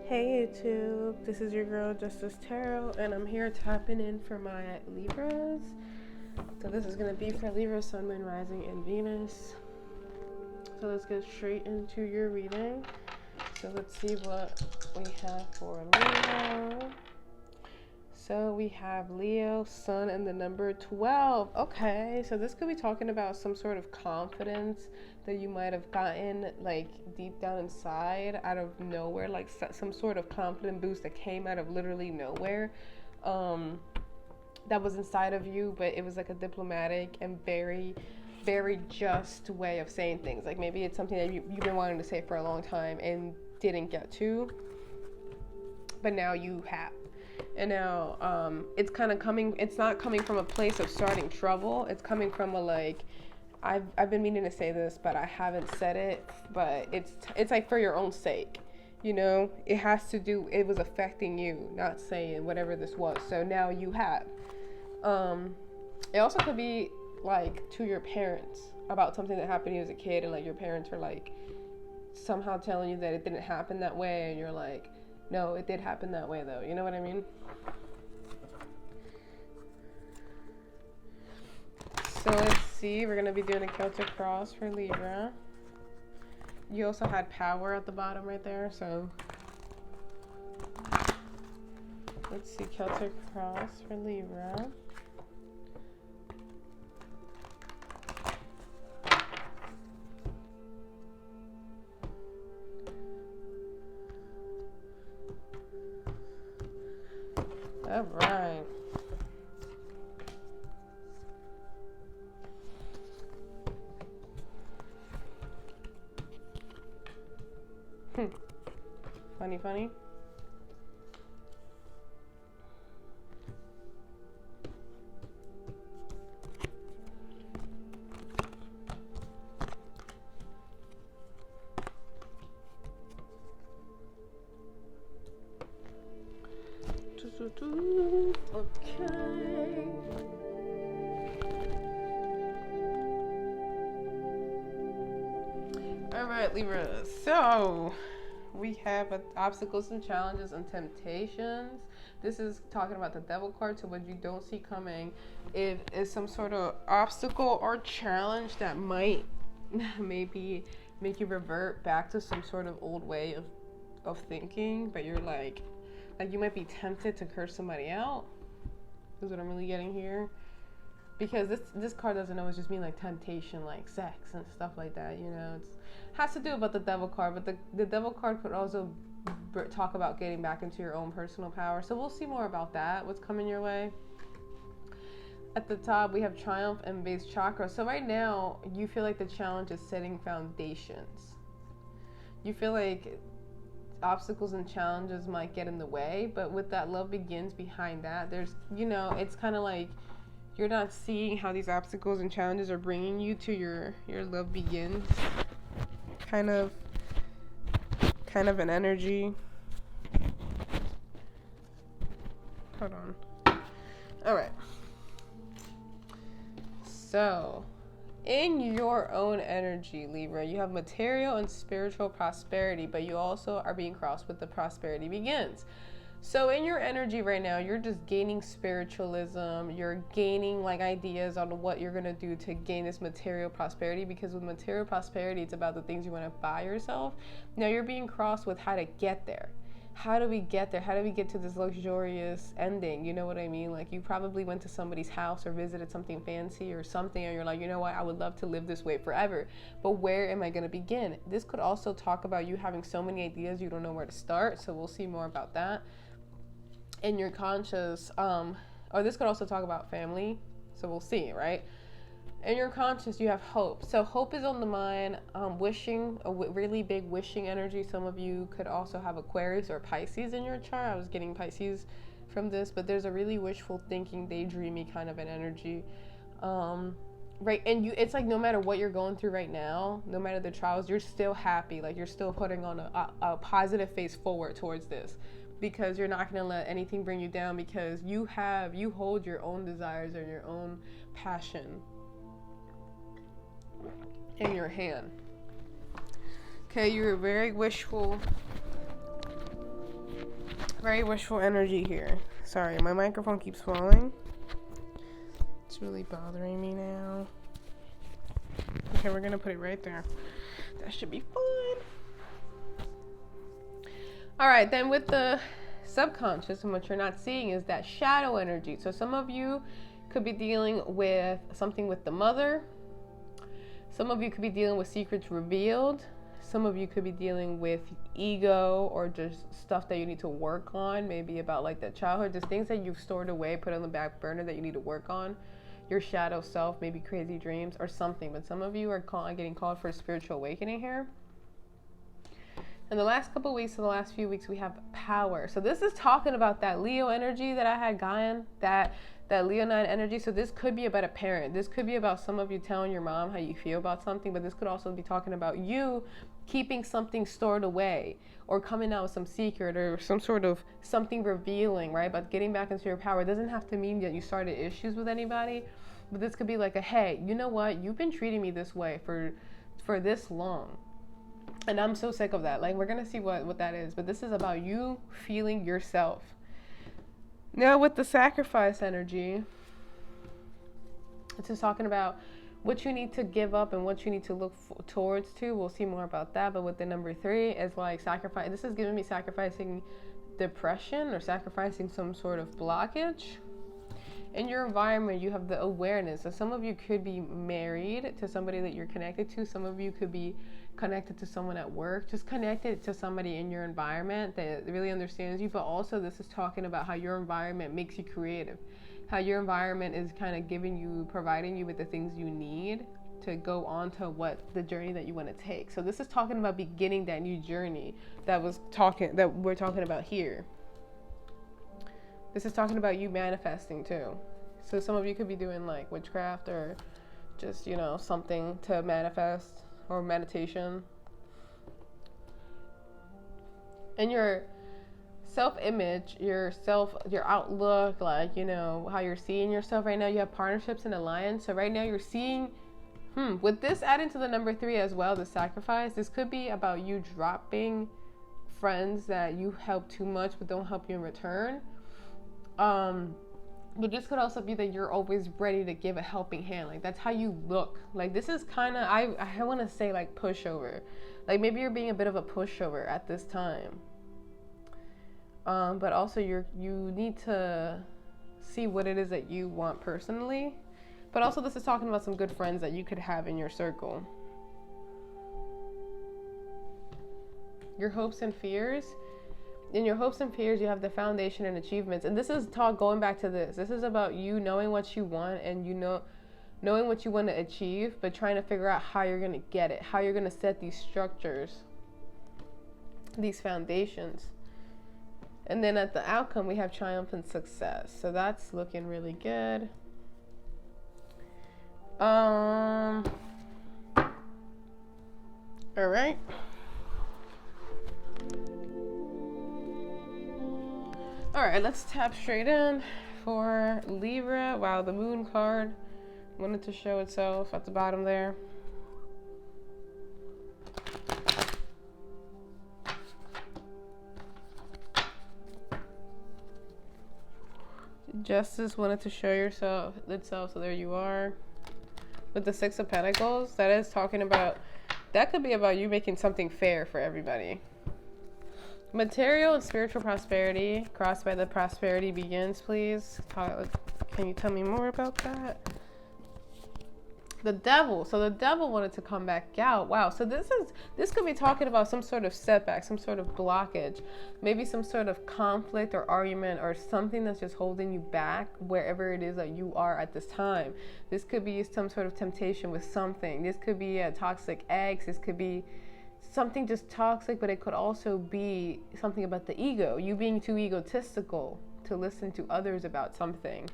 Hey YouTube, this is your girl Justice Tarot, and I'm here tapping in for my Libras. So this is going to be for Libra, Sun, Moon, Rising, and Venus. So let's get straight into your reading. So let's see what we have for Leo. So we have Leo, Sun, and the number 12. Okay, so this could be talking about some sort of confidence that you might have gotten like deep down inside out of nowhere, like some sort of confident boost that came out of literally nowhere. That was inside of you, but it was like a diplomatic and very, very just way of saying things. Like maybe it's something that you've been wanting to say for a long time and didn't get to, but now you have. And now it's kind of it's not coming from a place of starting trouble. It's coming from a like, I've been meaning to say this, but I haven't said it, but it's like for your own sake, you know, it was affecting you, not saying whatever this was. So now you have. It also could be like to your parents about something that happened to you as a kid, and like your parents are like somehow telling you that it didn't happen that way, and you're like, no, it did happen that way though. You know what I mean? So let's see. We're going to be doing a Celtic cross for Libra. You also had power at the bottom right there. So let's see. Celtic cross for Libra. All right. Funny. Okay. All right, Libra. So we have obstacles and challenges and temptations. This is talking about the devil card. So what you don't see coming is some sort of obstacle or challenge that might maybe make you revert back to some sort of old way of thinking, but you're like you might be tempted to curse somebody out, is what I'm really getting here. Because this card doesn't always just mean like temptation, like sex and stuff like that, you know. It has to do about the devil card, but the devil card could also talk about getting back into your own personal power. So we'll see more about that, what's coming your way. At the top, we have triumph and base chakra. So right now, you feel like the challenge is setting foundations. You feel like obstacles and challenges might get in the way, but with that love begins behind that, there's, you know, it's kind of like you're not seeing how these obstacles and challenges are bringing you to your love begins kind of an energy. Hold on. All right. So in your own energy, Libra, you have material and spiritual prosperity, but you also are being crossed with the prosperity begins. So in your energy right now, you're just gaining spiritualism. You're gaining like ideas on what you're going to do to gain this material prosperity, because with material prosperity, it's about the things you want to buy yourself. Now you're being crossed with how to get there. How do we get there? How do we get to this luxurious ending? You know what I mean? Like you probably went to somebody's house or visited something fancy or something, and you're like, you know what? I would love to live this way forever. But where am I going to begin? This could also talk about you having so many ideas you don't know where to start. So we'll see more about that. In your conscious, or this could also talk about family. So we'll see, right? In your conscious, you have hope. So hope is on the mind, wishing, a really big wishing energy. Some of you could also have Aquarius or Pisces in your chart. I was getting Pisces from this, but there's a really wishful thinking, daydreamy kind of an energy. Right, and it's like no matter what you're going through right now, no matter the trials, you're still happy. Like you're still putting on a positive face forward towards this, because you're not going to let anything bring you down, because you hold your own desires or your own passion in your hand. Okay, you're very wishful very wishful energy here. Sorry, my microphone keeps falling. It's really bothering me now. Okay, we're gonna put it right there. That should be fine. All right, then with the subconscious, and what you're not seeing is that shadow energy. So some of you could be dealing with something with the mother. Some of you could be dealing with secrets revealed. Some of you could be dealing with ego or just stuff that you need to work on, maybe about like the childhood, just things that you've stored away, put on the back burner that you need to work on. Your shadow self, maybe crazy dreams or something. But some of you are getting called for a spiritual awakening here. In the last couple of weeks, in the last few weeks, we have power. So this is talking about that Leo energy that I had going, that Leonine energy. So this could be about a parent. This could be about some of you telling your mom how you feel about something, but this could also be talking about you keeping something stored away or coming out with some secret or some sort of something revealing, right? But getting back into your power. It doesn't have to mean that you started issues with anybody, but this could be like a, hey, you know what? You've been treating me this way for this long. And I'm so sick of that. Like, we're going to see what that is. But this is about you feeling yourself. Now, with the sacrifice energy, it's just talking about what you need to give up and what you need to look towards to. We'll see more about that. But with the number 3, it's like sacrifice. This is giving me sacrificing depression or sacrificing some sort of blockage. In your environment, you have the awareness. So some of you could be married to somebody that you're connected to. Some of you could be connected to someone at work, just connected to somebody in your environment that really understands you. But also this is talking about how your environment makes you creative, how your environment is kind of providing you with the things you need to go on to the journey that you want to take. So this is talking about beginning that new journey that we're talking about here. This is talking about you manifesting too. So some of you could be doing like witchcraft or just, something to manifest, or meditation. And your self-image, your outlook, like, how you're seeing yourself right now. You have partnerships and alliance. So right now you're seeing, with this adding to the number 3 as well, the sacrifice, this could be about you dropping friends that you help too much but don't help you in return. But this could also be that you're always ready to give a helping hand. Like, that's how you look. Like, this is kind of, I want to say like pushover. Like, maybe you're being a bit of a pushover at this time. But also you need to see what it is that you want personally. But also this is talking about some good friends that you could have in your circle. Your hopes and fears. In your hopes and fears, you have the foundation and achievements. And this is going back to this. This is about you knowing what you want and knowing what you want to achieve, but trying to figure out how you're going to get it, how you're going to set these structures, these foundations. And then at the outcome, we have triumphant success. So that's looking really good. All right. All right, let's tap straight in for Libra. Wow, the moon card wanted to show itself at the bottom there. Justice wanted to show itself, so there you are. With the 6 of Pentacles, that is talking about, that could be about you making something fair for everybody. Material and spiritual prosperity, crossed by the prosperity begins, please. Can you tell me more about that? The devil. So the devil wanted to come back out. Wow. So this could be talking about some sort of setback, some sort of blockage, maybe some sort of conflict or argument or something that's just holding you back wherever it is that you are at this time. This could be some sort of temptation with something. This could be a toxic ex. This could be something just toxic, but it could also be something about the ego, you being too egotistical to listen to others about something.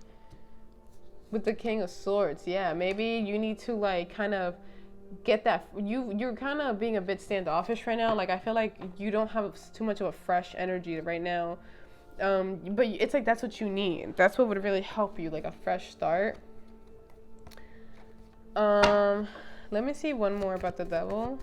With the King of Swords, yeah, maybe you need to like kind of get that, you're kind of being a bit standoffish right now. Like, I feel like you don't have too much of a fresh energy right now, but it's like that's what you need. That's what would really help you, like a fresh start. Let me see one more about the devil.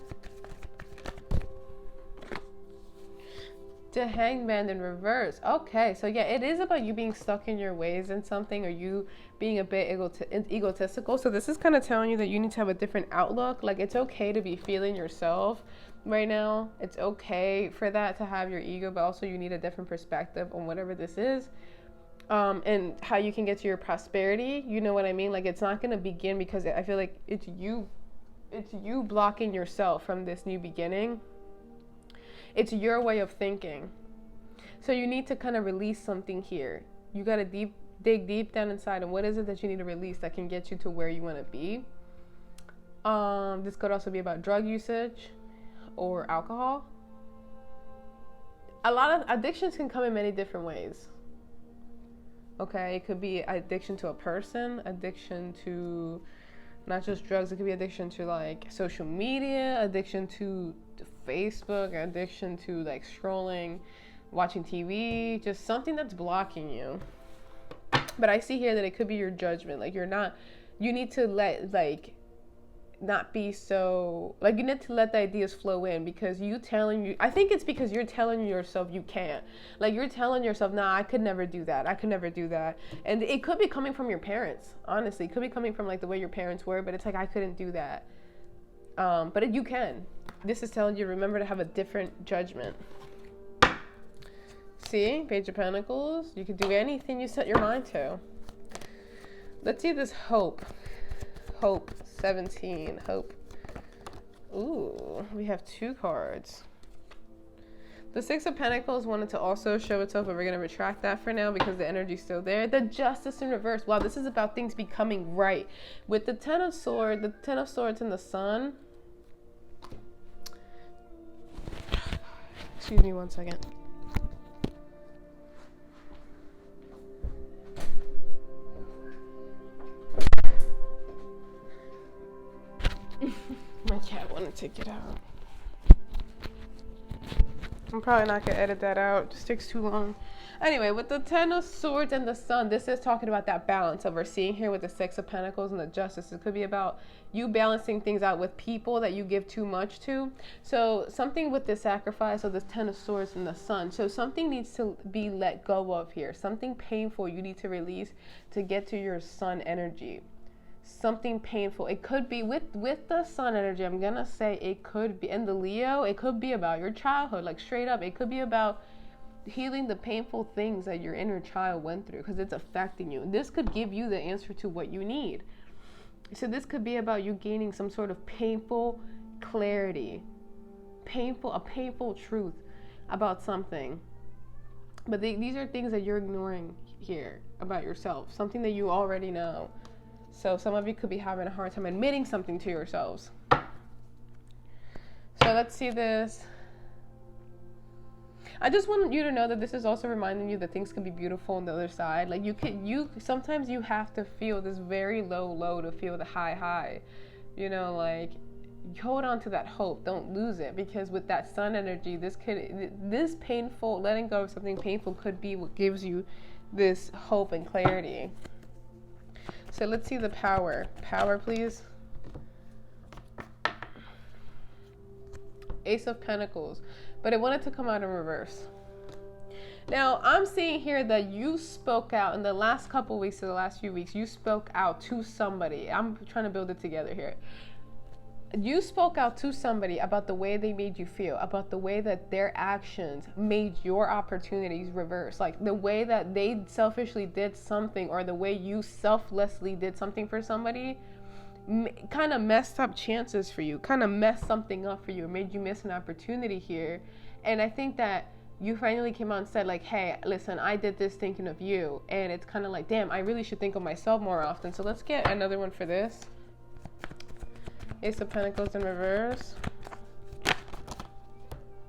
The Hangman in reverse. Okay, so yeah, it is about you being stuck in your ways and something, or you being a bit egotistical. So this is kind of telling you that you need to have a different outlook. Like, it's okay to be feeling yourself right now. It's okay for that to have your ego, but also you need a different perspective on whatever this is. And how you can get to your prosperity. You know what I mean? Like, it's not going to begin because I feel like it's you blocking yourself from this new beginning. It's your way of thinking. So you need to kind of release something here. You got to dig deep down inside. And what is it that you need to release that can get you to where you want to be? This could also be about drug usage or alcohol. A lot of addictions can come in many different ways. Okay, it could be addiction to a person, addiction to not just drugs. It could be addiction to like social media, addiction to Facebook, addiction to like scrolling, watching TV, just something that's blocking you. But I see here that it could be your judgment. Like, you need to let, like, not be so, like, you need to let the ideas flow in, because I think it's because you're telling yourself you can't. Like, you're telling yourself, nah, I could never do that. And it could be coming from your parents, honestly. It could be coming from like the way your parents were, but it's like, I couldn't do that. But you can. This is telling you, remember to have a different judgment. See, Page of Pentacles. You can do anything you set your mind to. Let's see this hope. Hope 17. Hope. Ooh, we have 2 cards. The 6 of Pentacles wanted to also show itself, but we're going to retract that for now because the energy's still there. The Justice in reverse. Wow, this is about things becoming right. With the Ten of Swords and the Sun. Excuse me 1 second. My cat wanted to get out. I'm probably not going to edit that out. It just takes too long. Anyway, with the Ten of Swords and the Sun, this is talking about that balance that we're seeing here with the 6 of Pentacles and the Justice. It could be about you balancing things out with people that you give too much to. So something with the sacrifice of the Ten of Swords and the Sun. So something needs to be let go of here. Something painful you need to release to get to your Sun energy. Something painful. It could be with the Sun energy. I'm gonna say it could be in the Leo. It could be about your childhood, like straight up. It could be about healing the painful things that your inner child went through, because it's affecting you. This could give you the answer to what you need. So this could be about you gaining some sort of painful clarity, a painful truth about something. But these are things that you're ignoring here about yourself, something that you already know. So some of you could be having a hard time admitting something to yourselves. So let's see this. I just want you to know that this is also reminding you that things can be beautiful on the other side. Like sometimes you have to feel this very low to feel the high. You know, like, hold on to that hope. Don't lose it, because with that Sun energy, this painful, letting go of something painful could be what gives you this hope and clarity. So let's see the power. Power, please. Ace of Pentacles. But it wanted to come out in reverse. Now, I'm seeing here that you spoke out in the last couple weeks, or the last few weeks, you spoke out to somebody. I'm trying to build it together here. You spoke out to somebody about the way they made you feel, about the way that their actions made your opportunities reverse. Like the way that they selfishly did something, or the way you selflessly did something for somebody, kind of messed up chances for you, kind of messed something up for you, made you miss an opportunity here. And I think that you finally came out and said, like, hey, listen, I did this thinking of you. And it's kind of like, damn, I really should think of myself more often. So let's get another one for this. Ace of Pentacles in reverse.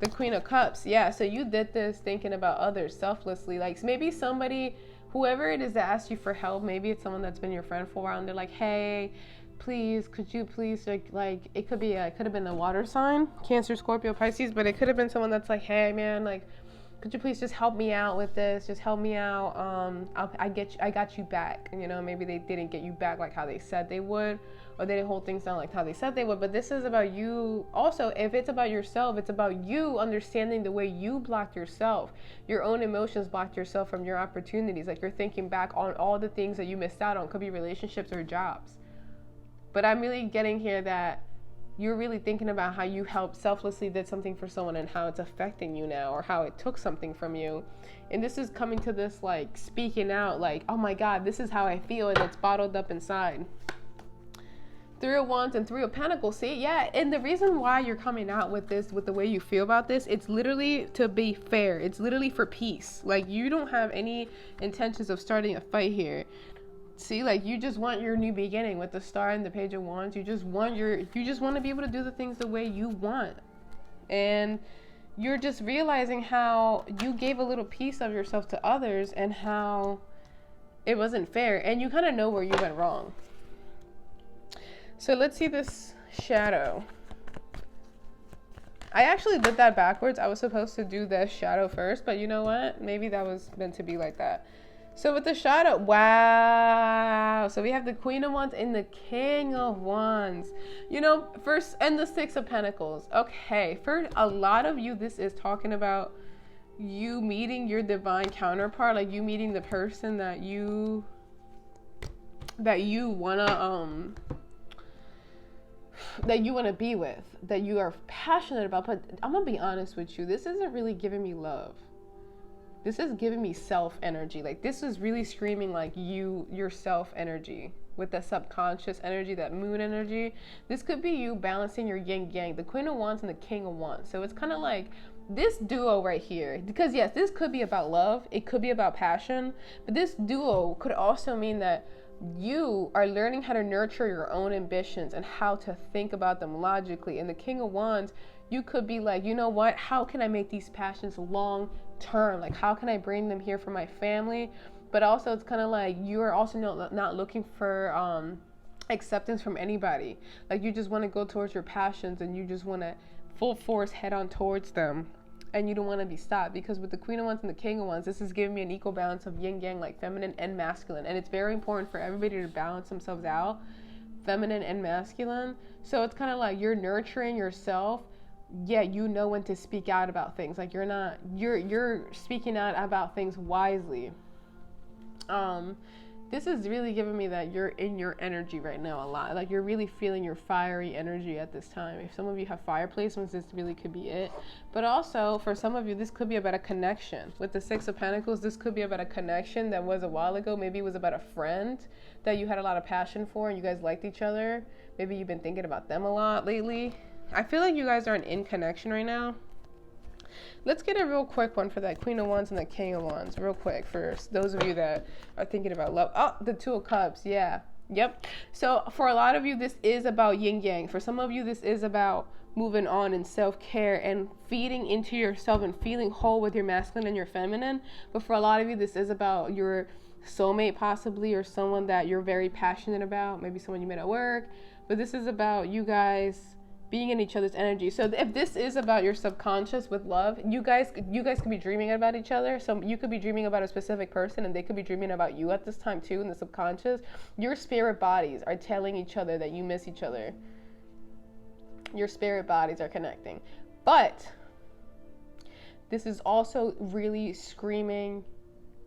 The Queen of Cups. Yeah, so you did this thinking about others selflessly. Like maybe somebody, whoever it is that asked you for help, maybe it's someone that's been your friend for a while, and they're like, hey, please, could you please, like it could have been a water sign, Cancer, Scorpio, Pisces, but it could have been someone that's like, hey man, like could you please just help me out with this? Just help me out. I got you back. You know, maybe they didn't get you back like how they said they would, or they didn't hold things down like how they said they would. But this is about you. Also, if it's about yourself, it's about you understanding the way you blocked yourself. Your own emotions blocked yourself from your opportunities. Like, you're thinking back on all the things that you missed out on. Could be relationships or jobs. But I'm really getting here that you're really thinking about how you selflessly did something for someone and how it's affecting you now, or how it took something from you. And this is coming to this, like, speaking out, like, oh my God, this is how I feel, and it's bottled up inside. 3 of Wands and 3 of Pentacles. See, yeah, and the reason why you're coming out with this, with the way you feel about this, it's literally to be fair. It's literally for peace. Like, you don't have any intentions of starting a fight here. See, like, you just want your new beginning with the Star and the Page of Wands. You just want to be able to do the things the way you want. And you're just realizing how you gave a little piece of yourself to others and how it wasn't fair. And you kind of know where you went wrong. So let's see this shadow. I actually did that backwards. I was supposed to do the shadow first, but you know what? Maybe that was meant to be like that. So with the shadow, wow. So we have the Queen of Wands and the King of Wands. You know, first, and the 6 of Pentacles. Okay, for a lot of you, this is talking about you meeting your divine counterpart, like you meeting the person that you wanna be with, that you are passionate about. But I'm gonna be honest with you, this isn't really giving me love. This is giving me self energy. Like, this is really screaming like your self energy with the subconscious energy, that moon energy. This could be you balancing your yin yang, the Queen of Wands and the King of Wands. So it's kind of like this duo right here, because yes, this could be about love. It could be about passion, but this duo could also mean that you are learning how to nurture your own ambitions and how to think about them logically. And the King of Wands, you could be like, you know what? How can I make these passions long term? Like, how can I bring them here for my family? But also, it's kind of like you're also not looking for acceptance from anybody. Like, you just want to go towards your passions and you just want to full force head on towards them. And you don't want to be stopped, because with the Queen of Wands and the King of Wands, this is giving me an equal balance of yin yang, like feminine and masculine. And it's very important for everybody to balance themselves out, feminine and masculine. So it's kind of like you're nurturing yourself. Yeah, you know when to speak out about things. Like, you're speaking out about things wisely. This is really giving me that you're in your energy right now a lot. Like, you're really feeling your fiery energy at this time. If some of you have fire placements, this really could be it. But also, for some of you, this could be about a connection. With the 6 of Pentacles, this could be about a connection that was a while ago. Maybe it was about a friend that you had a lot of passion for and you guys liked each other. Maybe you've been thinking about them a lot lately. I feel like you guys are in connection right now. Let's get a real quick one for that Queen of Wands and the King of Wands, real quick, for those of you that are thinking about love. Oh, the 2 of Cups, yeah. Yep. So for a lot of you, this is about yin yang. For some of you, this is about moving on and self-care and feeding into yourself and feeling whole with your masculine and your feminine. But for a lot of you, this is about your soulmate possibly, or someone that you're very passionate about, maybe someone you met at work. But this is about you guys being in each other's energy. So if this is about your subconscious with love, you guys could be dreaming about each other. So you could be dreaming about a specific person and they could be dreaming about you at this time too, in the subconscious. Your spirit bodies are telling each other that you miss each other. Your spirit bodies are connecting. But this is also really screaming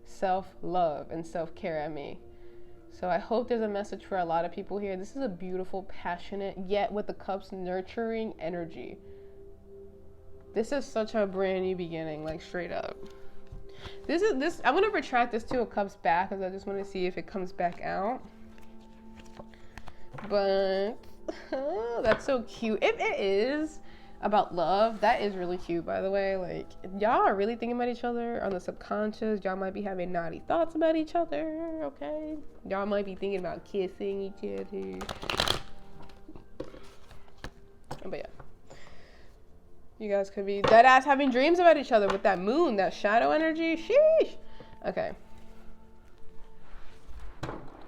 self-love and self-care at me. So I hope there's a message for a lot of people here. This is a beautiful, passionate, yet with the cups, nurturing energy. This is such a brand new beginning, like straight up. I'm going to retract this 2 of Cups back because I just want to see if it comes back out. But that's so cute. If it is about love, that is really cute, by the way. Like, y'all are really thinking about each other on the subconscious. Y'all might be having naughty thoughts about each other, okay? Y'all might be thinking about kissing each other. But yeah, you guys could be dead ass having dreams about each other with that moon, that shadow energy. Sheesh. Okay.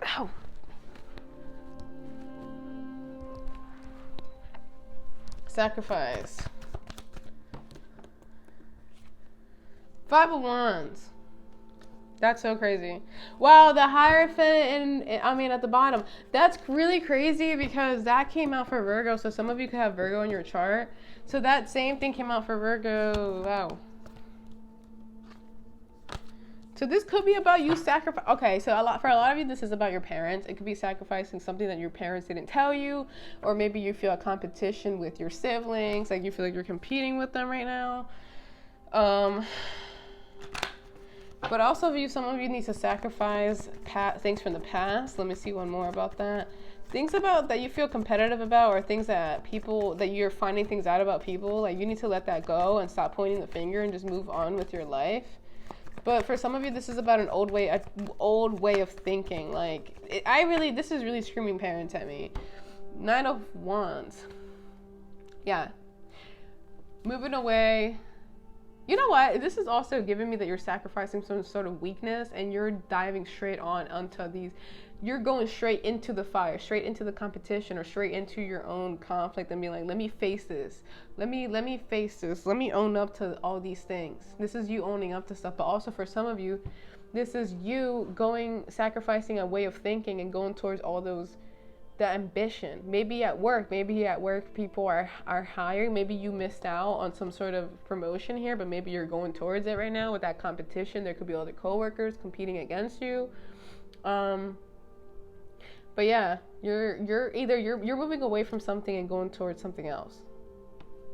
Ow. Sacrifice. Five of Wands. That's so crazy. Wow, the Hierophant and I mean at the bottom. That's really crazy because that came out for Virgo. So some of you could have Virgo in your chart. So that same thing came out for Virgo. Wow. So this could be about you sacrifice. Okay, so for a lot of you, this is about your parents. It could be sacrificing something that your parents didn't tell you, or maybe you feel a competition with your siblings, like you feel like you're competing with them right now. But also, some of you need to sacrifice things from the past. Let me see one more about that. Things about that you feel competitive about, or things that you're finding things out about people. Like you need to let that go and stop pointing the finger and just move on with your life. But for some of you, this is about an old way of thinking. Like this is really screaming parents at me. 9 of Wands. Yeah. Moving away. You know what? This is also giving me that you're sacrificing some sort of weakness and you're diving straight onto these. You're going straight into the fire, straight into the competition, or straight into your own conflict and being like, let me face this. Let me face this. Let me own up to all these things. This is you owning up to stuff. But also for some of you, this is you sacrificing a way of thinking and going towards all those, the ambition. Maybe at work people are hiring. Maybe you missed out on some sort of promotion here, but maybe you're going towards it right now with that competition. There could be other coworkers competing against you. But yeah, you're moving away from something and going towards something else.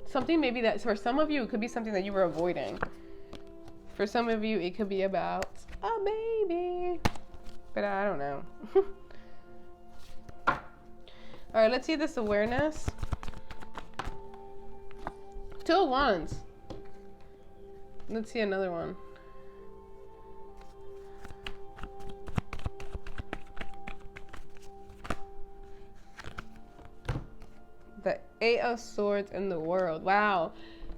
Something maybe that for some of you it could be something that you were avoiding. For some of you it could be about a baby. But I don't know. All right, let's see this awareness. 2 of Wands. Let's see another one. The 8 of Swords in the World. Wow.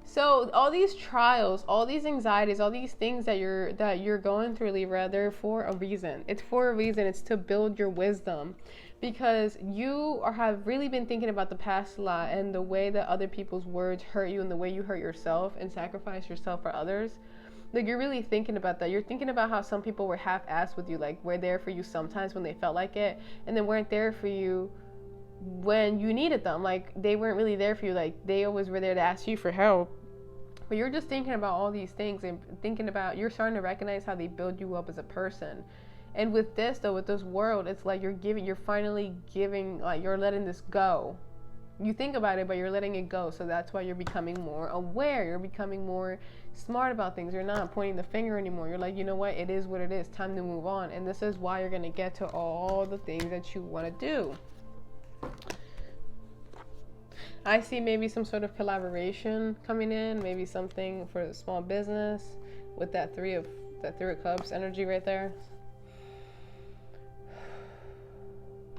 So all these trials, all these anxieties, all these things that you're going through, Libra, they're for a reason. It's for a reason. It's to build your wisdom. Because you have really been thinking about the past a lot and the way that other people's words hurt you and the way you hurt yourself and sacrifice yourself for others. Like you're really thinking about that. You're thinking about how some people were half-assed with you, like were there for you sometimes when they felt like it, and then weren't there for you when you needed them. Like they weren't really there for you. Like they always were there to ask you for help. But you're just thinking about all these things and you're starting to recognize how they build you up as a person. And with this though, with this world, it's like you're finally giving, like you're letting this go. You think about it, but you're letting it go. So that's why you're becoming more aware. You're becoming more smart about things. You're not pointing the finger anymore. You're like, you know what? It is what it is. Time to move on. And this is why you're going to get to all the things that you want to do. I see maybe some sort of collaboration coming in. Maybe something for a small business with that three of Cups energy right there.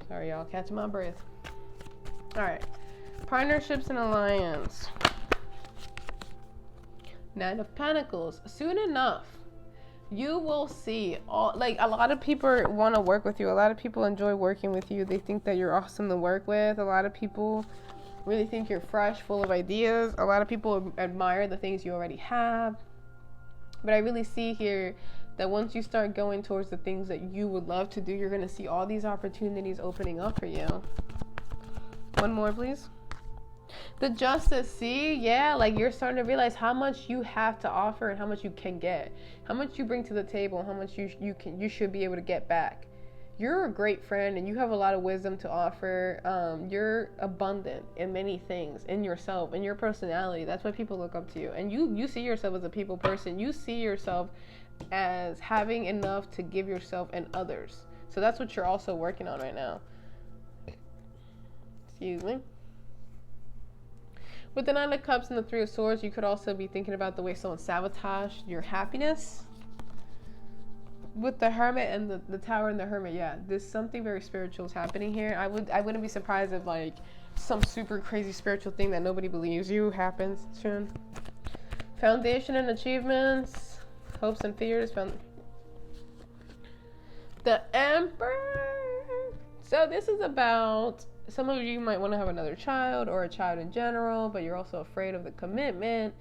Sorry, y'all. Catching my breath. All right. Partnerships and alliance. 9 of Pentacles. Soon enough, you will see a lot of people want to work with you. A lot of people enjoy working with you. They think that you're awesome to work with. A lot of people really think you're fresh, full of ideas. A lot of people admire the things you already have. But I really see here that once you start going towards the things that you would love to do, you're going to see all these opportunities opening up for you. One more, please. The Justice, see? Yeah, like you're starting to realize how much you have to offer and how much you can get. How much you bring to the table and how much you should be able to get back. You're a great friend and you have a lot of wisdom to offer. You're abundant in many things, in yourself, in your personality. That's why people look up to you. And you see yourself as a people person. You see yourself as having enough to give yourself and others. So that's what you're also working on right now. Excuse me. With the 9 of Cups and the 3 of Swords, you could also be thinking about the way someone sabotaged your happiness. With the Hermit and the Tower and the Hermit, yeah, there's something very spiritual is happening here. I wouldn't be surprised if like some super crazy spiritual thing that nobody believes you happens soon. Foundation and achievements, hopes and fears. The Emperor. So this is about, some of you might want to have another child or a child in general, but you're also afraid of the commitment.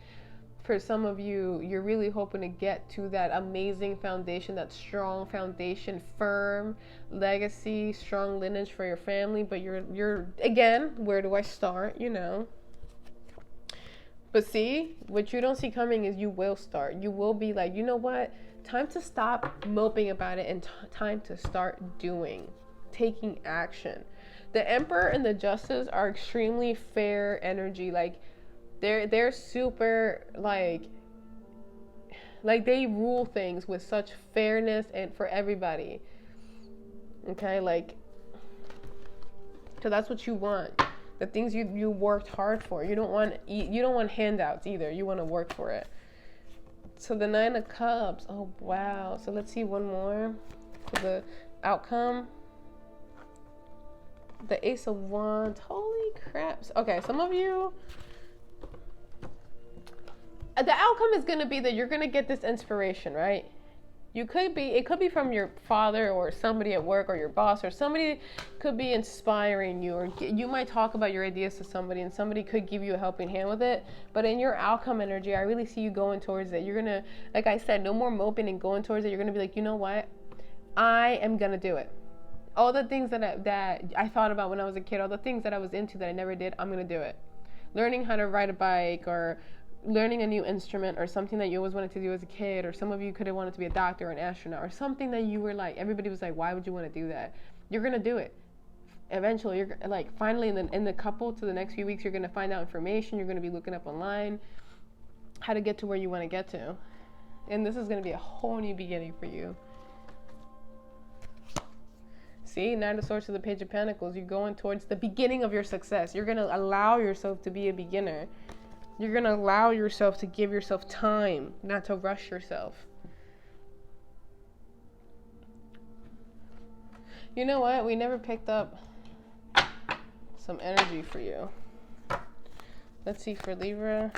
for some of you, you're really hoping to get to that amazing foundation, that strong foundation, firm legacy, strong lineage for your family. But you're again, where do I start? You know. But see, what you don't see coming is you will start. You will be like, you know what? Time to stop moping about it and time to start doing, taking action. The Emperor and the Justice are extremely fair energy. Like they're super like they rule things with such fairness and for everybody. Okay, like, so that's what you want. The things you worked hard for. You don't want handouts either. You want to work for it. So the Nine of Cups. Oh wow. So let's see one more for the outcome. The Ace of Wands. Holy crap. Okay, some of you, the outcome is going to be that you're going to get this inspiration, right? It could be from your father or somebody at work or your boss, or somebody could be inspiring you, or you might talk about your ideas to somebody and somebody could give you a helping hand with it. But in your outcome energy, I really see you going towards it. You're going to, like I said, no more moping and going towards it. You're going to be like, you know what? I am going to do it. All the things that I thought about when I was a kid, all the things that I was into that I never did, I'm going to do it. Learning how to ride a bike, or learning a new instrument, or something that you always wanted to do as a kid, or some of you could have wanted to be a doctor or an astronaut, or something that you were like, everybody was like, why would you want to do that? You're going to do it. Eventually, you're like, finally in the couple to the next few weeks, you're going to find out information. You're going to be looking up online how to get to where you want to get to. And this is going to be a whole new beginning for you. See, Nine of Swords to the Page of Pentacles. You're going towards the beginning of your success. You're going to allow yourself to be a beginner. You're going to allow yourself to give yourself time, not to rush yourself. You know what? We never picked up some energy for you. Let's see for Libra.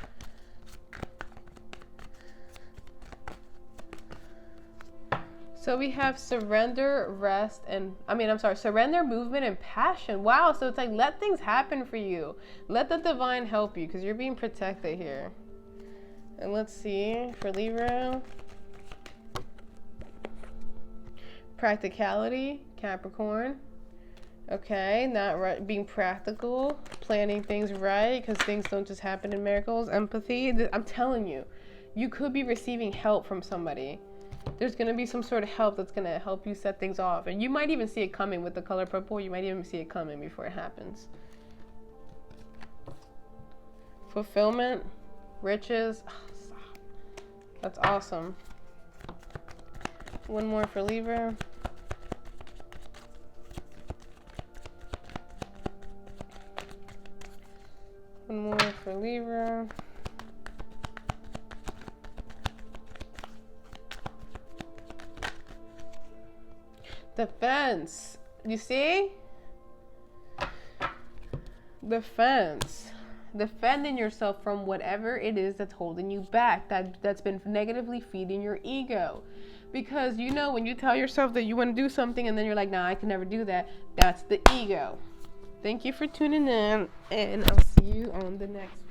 So we have surrender, rest, surrender, movement, and passion. Wow, so it's like, let things happen for you. Let the divine help you, because you're being protected here. And let's see, for Libra. Practicality, Capricorn. Okay, not being practical, planning things right, because things don't just happen in miracles. Empathy, I'm telling you, you could be receiving help from somebody. There's going to be some sort of help that's going to help you set things off. And you might even see it coming with the color purple. You might even see it coming before it happens. Fulfillment, riches. Oh, that's awesome. One more for Libra. One more for Libra. Defense. You see? Defense. Defending yourself from whatever it is that's holding you back, that's been negatively feeding your ego. Because you know, when you tell yourself that you want to do something and then you're like, nah, I can never do that, that's the ego. Thank you for tuning in, and I'll see you on the next one.